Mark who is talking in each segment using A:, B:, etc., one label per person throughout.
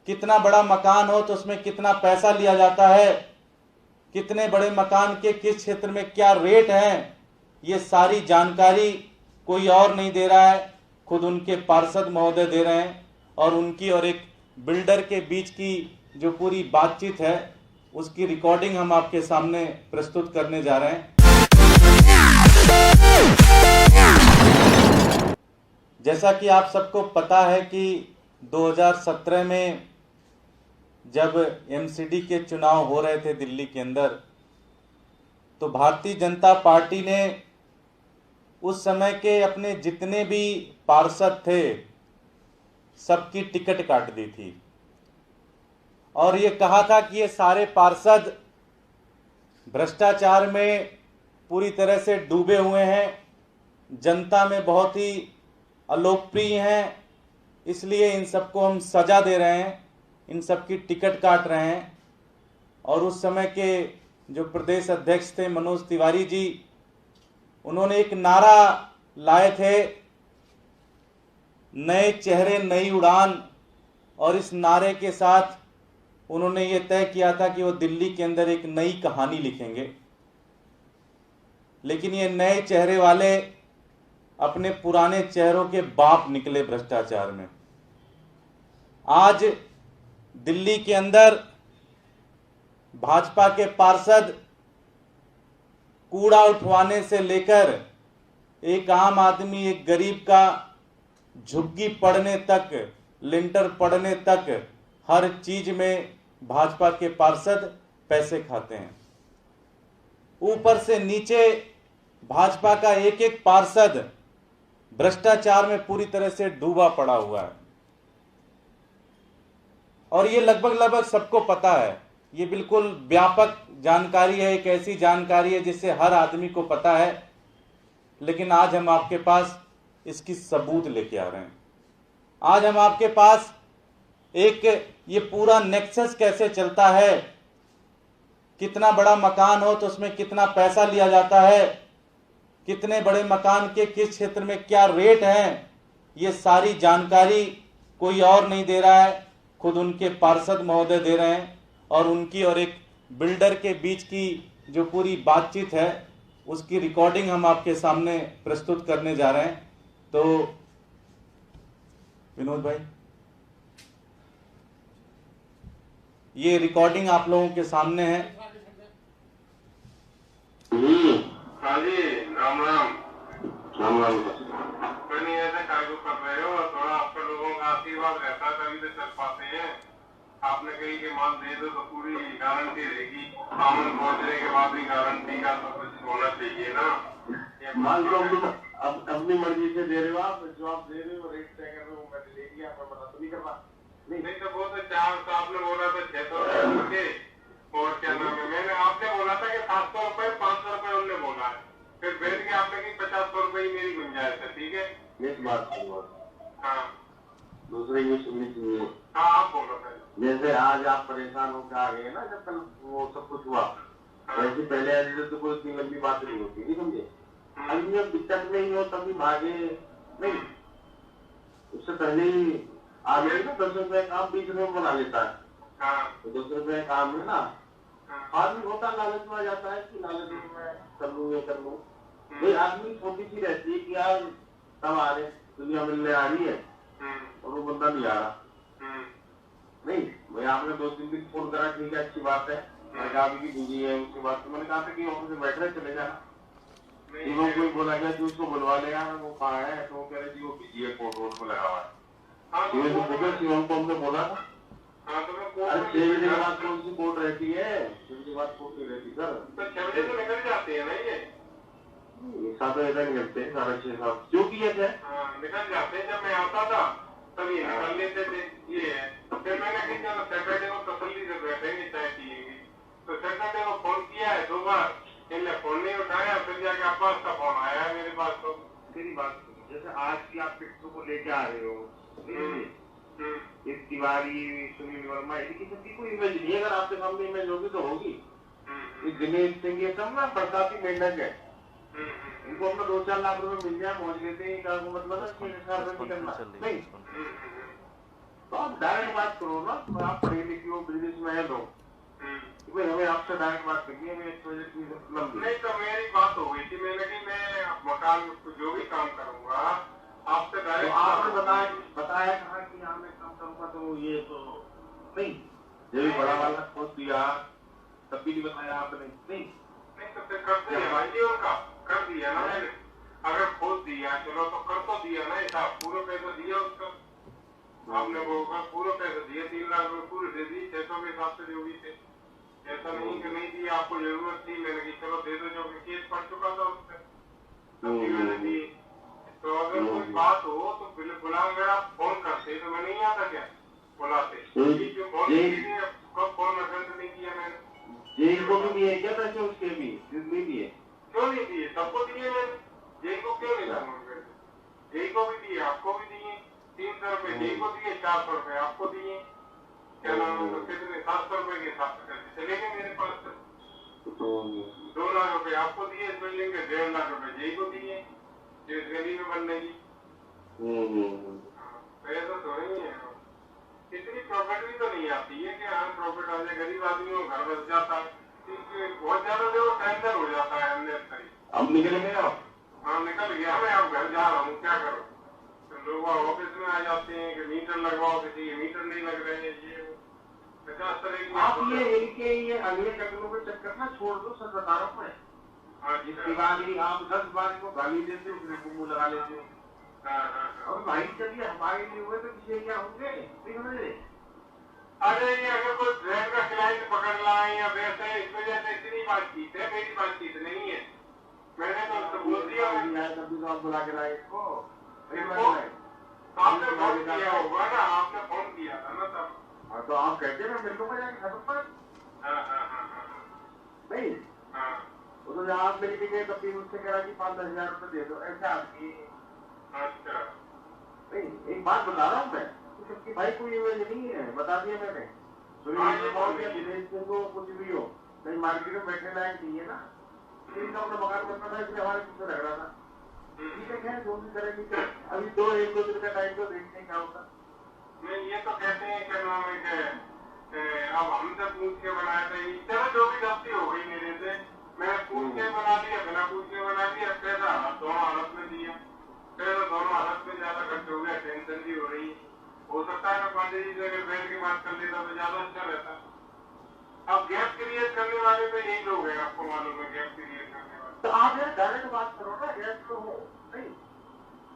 A: कितना बड़ा मकान हो तो उसमें कितना पैसा लिया जाता है, कितने बड़े मकान के किस क्षेत्र में क्या रेट हैं, ये सारी जानकारी कोई और नहीं दे रहा है, खुद उनके पार्षद महोदय दे रहे हैं। और उनकी और एक बिल्डर के बीच की जो पूरी बातचीत है उसकी रिकॉर्डिंग हम आपके सामने प्रस्तुत करने जा रहे हैं। जैसा कि आप सबको पता है कि 2017 में जब एमसीडी के चुनाव हो रहे थे दिल्ली के अंदर, तो भारतीय जनता पार्टी ने उस समय के अपने जितने भी पार्षद थे सबकी टिकट काट दी थी और ये कहा था कि ये सारे पार्षद भ्रष्टाचार में पूरी तरह से डूबे हुए हैं, जनता में बहुत ही अलोकप्रिय हैं, इसलिए इन सबको हम सजा दे रहे हैं, इन सबकी टिकट काट रहे हैं। और उस समय के जो प्रदेश अध्यक्ष थे मनोज तिवारी जी, उन्होंने एक नारा लाए थे, नए चेहरे नई उड़ान, और इस नारे के साथ उन्होंने ये तय किया था कि वो दिल्ली के अंदर एक नई कहानी लिखेंगे। लेकिन ये नए चेहरे वाले अपने पुराने चेहरों के बाप निकले भ्रष्टाचार में। आज दिल्ली के अंदर भाजपा के पार्षद कूड़ा उठवाने से लेकर एक आम आदमी, एक गरीब का झुग्गी पड़ने तक, लिंटर पड़ने तक, हर चीज में भाजपा के पार्षद पैसे खाते हैं। ऊपर से नीचे भाजपा का एक एक पार्षद भ्रष्टाचार में पूरी तरह से डूबा पड़ा हुआ है और ये लगभग सबको पता है। ये बिल्कुल व्यापक जानकारी है, एक ऐसी जानकारी है जिससे हर आदमी को पता है। लेकिन आज हम आपके पास इसकी सबूत लेके आ रहे हैं। आज हम आपके पास एक ये पूरा नेक्सस कैसे चलता है, कितना बड़ा मकान हो तो उसमें कितना पैसा लिया जाता है, कितने बड़े मकान के किस क्षेत्र में क्या रेट हैं, ये सारी जानकारी कोई और नहीं दे रहा है, खुद उनके पार्षद महोदय दे रहे हैं। और उनकी और एक बिल्डर के बीच की जो पूरी बातचीत है उसकी रिकॉर्डिंग हम आपके सामने प्रस्तुत करने जा रहे हैं। तो विनोद भाई, ये रिकॉर्डिंग आप लोगों के सामने है।
B: हाँ जी, राम राम। राम राम। नहीं ऐसे कार्य कर रहे हो, थोड़ा आपका लोगों का आशीर्वाद रहता है तभी तो चल पाते हैं। आपने कही कि माल दे दो तो पूरी गारंटी रहेगी, सामान पहुंचने के बाद भी गारंटी का तो कुछ होना चाहिए ना। माल तो अपनी मर्जी से दे रहे हो आप, जो आप दे रहे हो रेट तय कर रहे हो, मैंने ले लिया, मैं मना तो नहीं करना। नहीं तो वो तो 4 तो आपने बोला था 600 रुपए और क्या नाम है, मैंने आपने बोला था कि 700 रुपए 500 रुपए उन्होंने बोला है, फिर बैठ के आपने की 50 रुपए ही मेरी गुंजाइश है। ठीक है, इस बात हाँ दूसरे ये सुननी चाहिए। हाँ आप बोलो पहले। जैसे आज आप परेशान होकर आ गए ना, जब कल वो सब कुछ हुआ, वैसे पहले ऐसे तो कोई इतनी लंबी बात नहीं होती, नहीं समझे। अभी जब दिक्कत नहीं हो तभी भागे नहीं, उससे पहले ही आ गए ना। 10 रुपए काम 20 रुपए बना लेता है, तो 10 रुपए काम है ना, आदमी होता लालच में आ जाता है कि लालच में मैं कर लूँ ये कर लूँ। कोई आदमी छोटी सी रहती है कि यार सब आ रहे, दुनिया मिलने आ रही है और वो बंदा नहीं आ रहा। नहीं, मैं आपने 2-3 दिन फोन करा, ठीक है अच्छी बात है, मैंने कहा अभी की बिजी है, उसके बाद तो मैंने कहा था कि ऑफिस में बैठ रहे चले जाना। कोई बोला गया कि उसको बुलवा लेगा, वो कहाँ है, तो वो कह रहे जी वो बिजी है, कोर्ट रोड में लगा हुआ है। शिवम को हमने बोला था, अरे 6 बजे के बाद कौन सी कोर्ट रहती है, 6 बजे के बाद कोर्ट नहीं रहती सर। तो 6 बजे तो निकल जाते हैं ना, ये 7 बजे तक निकलते हैं, 6:30 क्यों किया थे, निकल जाते हैं। जब मैं आता था तब ये निकल लेते थे, ये है। फिर मैंने कहा सैटरडे को तसल्ली से बैठेंगे चाय पिएंगे, तो सैटरडे को फोन किया है 2 बार, इनने फोन नहीं उठाया, फिर जाके अब्बास का फोन आया है मेरे पास। तो मेरी बात जैसे आज की आप पिट्टू को लेके आ रहे हो, इस तिवारी सुनील वर्मा इनकी सबकी कोई इमेज नहीं है, अगर आपके सामने इमेज होगी तो होगी। दिनेश सिंह ये सब ना बरसाती मेंढक है, इनको अपना 2-4 लाख रुपए मिल जाए पहुंच लेते हैं, मतलब ना 6,000 रुपए करना नहीं।
C: तो आप डायरेक्ट बात करो ना, तो आप पढ़े लिखे हो, बिजनेस मैन हो, भाई हमें आपसे डायरेक्ट बात करनी है, हमें प्रोजेक्ट की मतलब
B: नहीं। तो मेरी बात हो गई थी, मैंने कि मैं मकान जो भी काम करूंगा आपसे
C: तो
B: डायरेक्ट।
C: आपने बताया कहा कि हाँ मैं काम करूंगा, तो ये तो नहीं, ये भी बड़ा वाला खोज दिया तब भी नहीं बताया आपने। नहीं
B: तो फिर कर दिया भाई जी, उनका कर दिया ना मैंने। अगर खोज दिया चलो तो कर तो दिया ना, हिसाब पूरे पैसे दिया उसका। आपने वो पूरे पैसे दिए, 3 लाख रुपए पूरे दे दिए 600 के हिसाब से जो भी थे। ऐसा नहीं कि नहीं दिया, आपको जरूरत थी, मैंने कि चलो दे दो, जो कि केस पड़ चुका था उससे तभी मैंने दी। तो अगर कोई बात हो तो बुला, अगर आप फोन करते तो मैं नहीं आता क्या, बुलाते क्यों फोन नहीं, कब फोन अटेंड नहीं किया मैंने।
C: जेई को भी दिए क्या पैसे उसके भी नहीं दिए?
B: क्यों नहीं दिए, सबको दिए मैंने, जेई को क्यों नहीं दूंगा, जेई को भी दिए, आपको भी दिए, 300 रुपए जेई को दिए, 400 रुपए आपको दिए, क्या नाम है, तो कितने 700 रुपए के हिसाब से चले गए मेरे पास से। 2 लाख रुपए आपको दिए इस बिल्डिंग के, 1.5 लाख रुपए जेई को दिए जो इस गली में बनने की। पैसा तो नहीं है, इतनी प्रॉफिट भी तो नहीं आती है कि हाँ प्रॉफिट आ जाए, गरीब आदमी को घर बस जाता है, बहुत ज्यादा देखो टेंशन हो जाता है अंदर।
C: अब निकल गए आप?
B: हाँ निकल गया मैं, अब घर जा रहा हूँ, क्या करूँ। तो लोग ऑफिस में आ जाते हैं कि मीटर लगवाओ, किसी के मीटर नहीं लग रहे हैं, ये 50 तरह की।
C: आप ये इनके ये अगले कदमों के चक्कर ना छोड़ दो, सच बता रहा हूँ मैं। जिसके बाद ही आप 10 बार को गाली देते हो, फिर मुंह लगा लेते हो। और भाई चलिए हमारे लिए हुए तो किसी क्या होंगे नहीं समझे।
B: अरे ये अगर कोई ट्रेन का क्लाइंट पकड़ लाए या वैसे, इस वजह से इतनी बातचीत है, मेरी बातचीत नहीं है। मैंने तो उससे बोल दिया
C: तभी तो आप बुला के लाए इसको।
B: आपने फोन किया होगा ना, आपने फोन किया था ना तब।
C: हाँ तो आप कहते हैं मेरे को जाके खत्म पर नहीं। वो तो जब आप मिल के गए तब भी मुझसे कह रहा कि 5-10 हजार रुपए दे दो, ऐसा आदमी।
B: अच्छा
C: नहीं एक बात बता रहा हूँ मैं, सबकी भाई कोई इमेज नहीं है, बता दिया मैंने। को कुछ भी हो नहीं, मार्केट में बैठने लायक नहीं है ना, इनका अपना मकान बनना था, इसलिए हमारे पीछे लग रहा था। ठीक है खैर जो भी करेंगे, अभी 1-2 दिन का टाइम तो देखते हैं क्या होता।
B: नहीं ये तो कहते हैं क्या नाम है, अब हमसे पूछ के बनाया था, चलो जो भी गलती हो गई मेरे से, मैंने पूछ के बना दिया, बिना पूछ के बना दिया, पैसा दोनों हालत में दिया, पैसा दोनों हालत में ज्यादा खर्च हो गया, टेंशन भी हो रही है। हो सकता है ना पांडे जी से अगर बैठ के बात कर लेता तो ज्यादा अच्छा रहता। अब गैप क्रिएट करने वाले तो यही लोग हैं, आपको मालूम है, गैप क्रिएट करने वाले।
C: तो आप यार डायरेक्ट बात करो ना, गैप तो हो नहीं।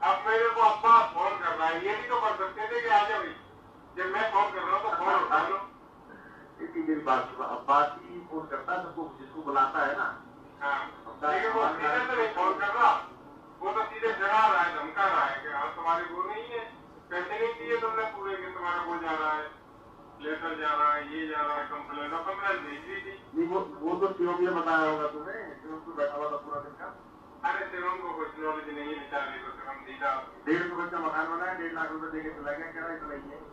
B: अब मेरे को अब्बा फोन कर रहा है, ये भी तो कर सकते थे कि आ जाओ, जब मैं फोन कर रहा हूँ तो फोन उठा लो।
C: इतनी देर बात ही फोन करता है सबको, जिसको बुलाता है ना।
B: हाँ लेकिन वो सीधे तो नहीं फोन कर रहा, वो तो सीधे डरा रहा है, धमका रहा है कि हाँ तुम्हारी वो नहीं है, पैसे नहीं दिए तुमने पूरे के, तुम्हारा वो जा रहा है, लेटर जा रहा है, ये जा रहा है, कंप्लेन भेज दी थी।
C: वो तो शिवम ने बताया होगा तुम्हें, शिवम तो बैठा हुआ था पूरा दिन का।
B: अरे शिवम को कुछ नॉलेज नहीं है बेचारे को, शिवम सीधा
C: 1.5 करोड़ का मकान बनाया, 1.5 लाख रुपए देके चला गया, कह रहा है इतना ही है।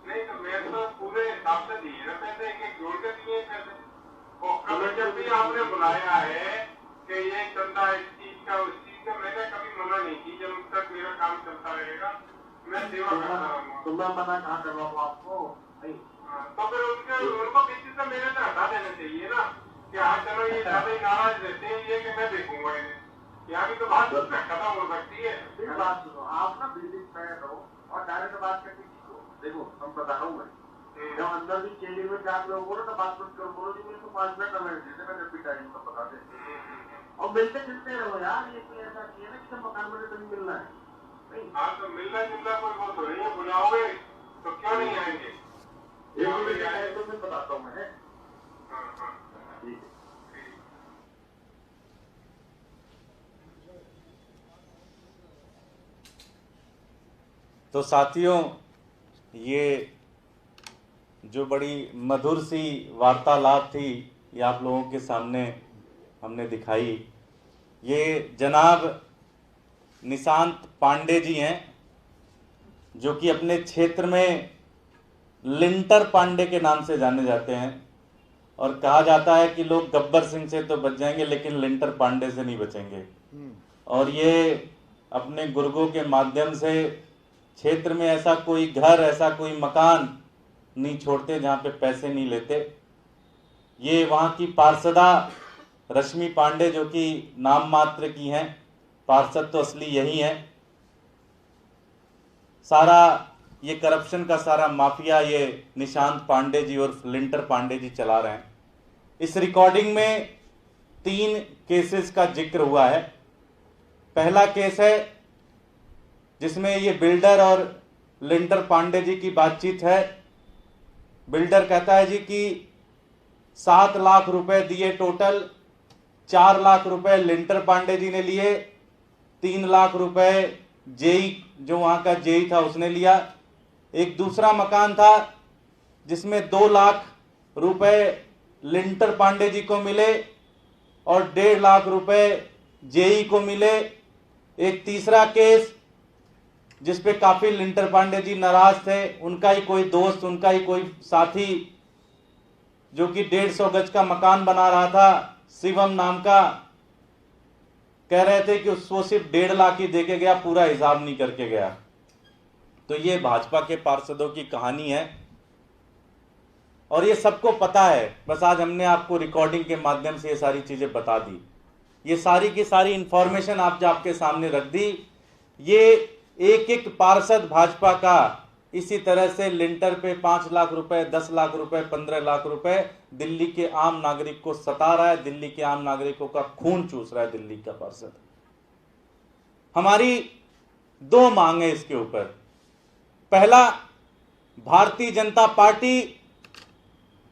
B: नहीं तो मैं तो पूरे हिसाब से दिए ना पैसे, एक जोड़ के दिए पैसे। और कभी जब भी आपने बुलाया है कि ये चलता है इस चीज का उस चीज का, मैंने कभी मना नहीं की, जब तक मेरा काम चलता रहेगा मैं सेवा करता रहूंगा।
C: तो मैं मना कहाँ कर रहा हूँ आपको?
B: तो फिर उनको किसी से मेरे से हटा देना चाहिए ना, कि हाँ चलो ये ज्यादा ही नाराज रहते हैं, ये कि मैं देखूंगा इन्हें, यहाँ भी तो बात खत्म हो सकती है।
C: बात सुनो, आप ना बिजनेस मैन हो और डायरेक्ट बात करके सीखो। देखो हम बता रहा हूँ मैं, जब अंदर भी चेंजिंग में 4 लोग बोलो तो बात मत करो, बोलो जी मेरे को 5 मिनट समय देते, मैं जब भी टाइम को बता दे और मिलते जुलते रहो यार। ये कोई ऐसा नहीं है ना कि मकान में तभी मिलना है।
B: हाँ तो मिलना जुलना कोई वो तो नहीं है, बुलाओगे तो क्यों नहीं आएंगे।
C: एक तो मैं बताता हूँ मैं। ठीक है।
A: तो साथियों, ये जो बड़ी मधुर सी वार्तालाप थी, ये आप लोगों के सामने हमने दिखाई। ये जनाब निशांत पांडे जी हैं, जो कि अपने क्षेत्र में लिंटर पांडे के नाम से जाने जाते हैं, और कहा जाता है कि लोग गब्बर सिंह से तो बच जाएंगे लेकिन लिंटर पांडे से नहीं बचेंगे। और ये अपने गुर्गों के माध्यम से क्षेत्र में ऐसा कोई घर, ऐसा कोई मकान नहीं छोड़ते जहाँ पे पैसे नहीं लेते। ये वहाँ की पार्षदा रश्मि पांडे, जो कि नाम मात्र की हैं, पार्षद तो असली यही हैं। सारा ये करप्शन का सारा माफिया ये निशांत पांडे जी और लिंटर पांडे जी चला रहे हैं। इस रिकॉर्डिंग में 3 केसेस का जिक्र हुआ है। पहला केस है जिसमें ये बिल्डर और लिंटर पांडे जी की बातचीत है। बिल्डर कहता है जी कि 7 लाख रुपए दिए टोटल, 4 लाख रुपए लिंटर पांडे जी ने लिए, 3 लाख रुपए जेई, जो वहां का जेई था, उसने लिया। एक दूसरा मकान था जिसमें 2 लाख रुपए लिंटर पांडे जी को मिले और 1.5 लाख रुपए जेई को मिले। एक तीसरा केस जिस पे काफी लिंटर पांडे जी नाराज थे, उनका ही कोई दोस्त, उनका ही कोई साथी, जो कि 150 गज का मकान बना रहा था, शिवम नाम का, कह रहे थे कि उसको सिर्फ 1.5 लाख ही देके गया, पूरा हिसाब नहीं करके गया। तो ये भाजपा के पार्षदों की कहानी है और ये सबको पता है। बस आज हमने आपको रिकॉर्डिंग के माध्यम से ये सारी चीजें बता दी। ये सारी की सारी इंफॉर्मेशन आपके सामने रख दी। ये एक एक पार्षद भाजपा का इसी तरह से लिंटर पे 5 लाख रुपए, 10 लाख रुपए, 15 लाख रुपए दिल्ली के आम नागरिक को सता रहा है, दिल्ली के आम नागरिकों का खून चूस रहा है दिल्ली का पार्षद। हमारी 2 मांग है इसके ऊपर। पहला, भारतीय जनता पार्टी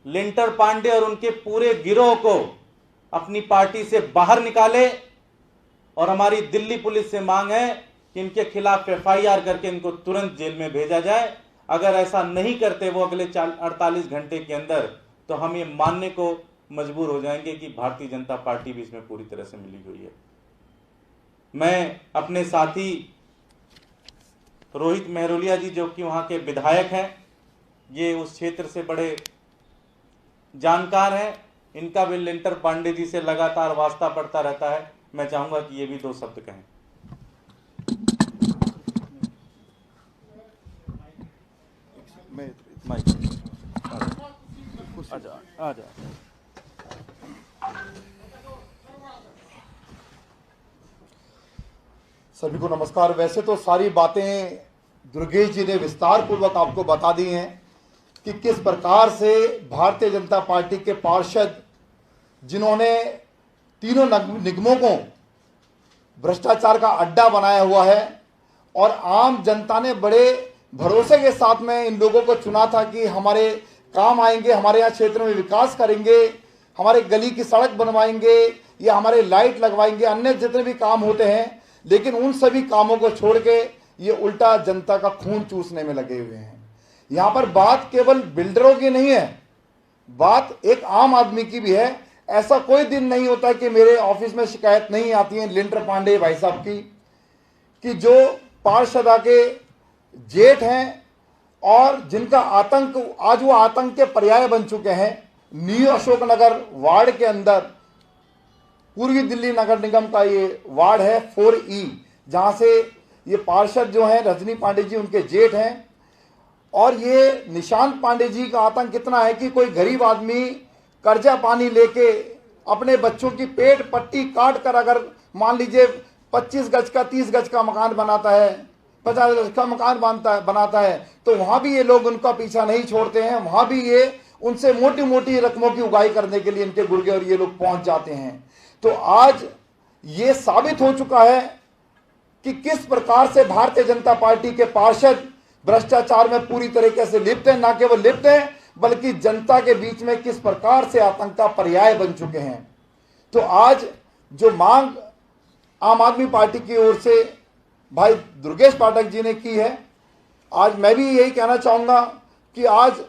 A: लिंटर पांडे और उनके पूरे गिरोह को अपनी पार्टी से बाहर निकाले और हमारी दिल्ली पुलिस से मांग है कि इनके खिलाफ FIR करके इनको तुरंत जेल में भेजा जाए। अगर ऐसा नहीं करते वो अगले 48 घंटे के अंदर, तो हम ये मानने को मजबूर हो जाएंगे कि भारतीय जनता पार्टी भी इसमें पूरी तरह से मिली हुई है। मैं अपने साथी रोहित मेहरोलिया जी, जो कि वहाँ के विधायक हैं, ये उस क्षेत्र से बड़े जानकार हैं, इनका भी लिंटर पांडे जी से लगातार वास्ता पड़ता रहता है। मैं चाहूंगा कि ये भी 2 शब्द कहें। आजा।
D: सभी को नमस्कार। वैसे तो सारी बातें दुर्गेश जी ने विस्तार पूर्वक आपको बता दी हैं कि किस प्रकार से भारतीय जनता पार्टी के पार्षद, जिन्होंने तीनों निगमों को भ्रष्टाचार का अड्डा बनाया हुआ है और आम जनता ने बड़े भरोसे के साथ में इन लोगों को चुना था कि हमारे काम आएंगे, हमारे यहाँ क्षेत्र में विकास करेंगे, हमारे गली की सड़क बनवाएंगे या हमारे लाइट लगवाएंगे, अन्य जितने भी काम होते हैं, लेकिन उन सभी कामों को छोड़ के ये उल्टा जनता का खून चूसने में लगे हुए हैं। यहाँ पर बात केवल बिल्डरों की नहीं है, बात एक आम आदमी की भी है। ऐसा कोई दिन नहीं होता कि मेरे ऑफिस में शिकायत नहीं आती है लिंटर पांडे भाई साहब की, कि जो पार्षदा के जेठ हैं और जिनका आतंक आज वो आतंक के पर्याय बन चुके हैं। न्यू अशोकनगर वार्ड के अंदर पूर्वी दिल्ली नगर निगम का ये वार्ड है 4E, जहां से ये पार्षद जो हैं रजनी पांडे जी उनके जेठ हैं। और ये निशांत पांडे जी का आतंक कितना है कि कोई गरीब आदमी कर्जा पानी लेके अपने बच्चों की पेट पट्टी काट कर अगर मान लीजिए 25 गज का 30 गज का मकान बनाता है, 50 गज का मकान बनाता है, तो वहां भी ये लोग उनका पीछा नहीं छोड़ते हैं। वहां भी ये उनसे मोटी मोटी रकमों की उगाही करने के लिए इनके गुर्गे और ये लोग पहुंच जाते हैं। तो आज ये साबित हो चुका है कि किस प्रकार से भारतीय जनता पार्टी के पार्षद भ्रष्टाचार में पूरी तरीके से लिप्त हैं। ना केवल लिप्त हैं बल्कि जनता के बीच में किस प्रकार से आतंक का पर्याय बन चुके हैं। तो आज जो मांग आम आदमी पार्टी की ओर से भाई दुर्गेश पाठक जी ने की है, आज मैं भी यही कहना चाहूंगा कि आज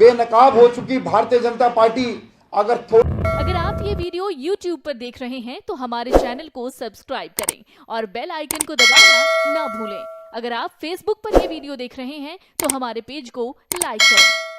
D: बेनकाब हो चुकी भारतीय जनता पार्टी
E: अगर आप ये वीडियो YouTube पर देख रहे हैं तो हमारे चैनल को सब्सक्राइब करें और बेल आइकन को दबाना ना भूलें। अगर आप Facebook पर ये वीडियो देख रहे हैं तो हमारे पेज को लाइक करें।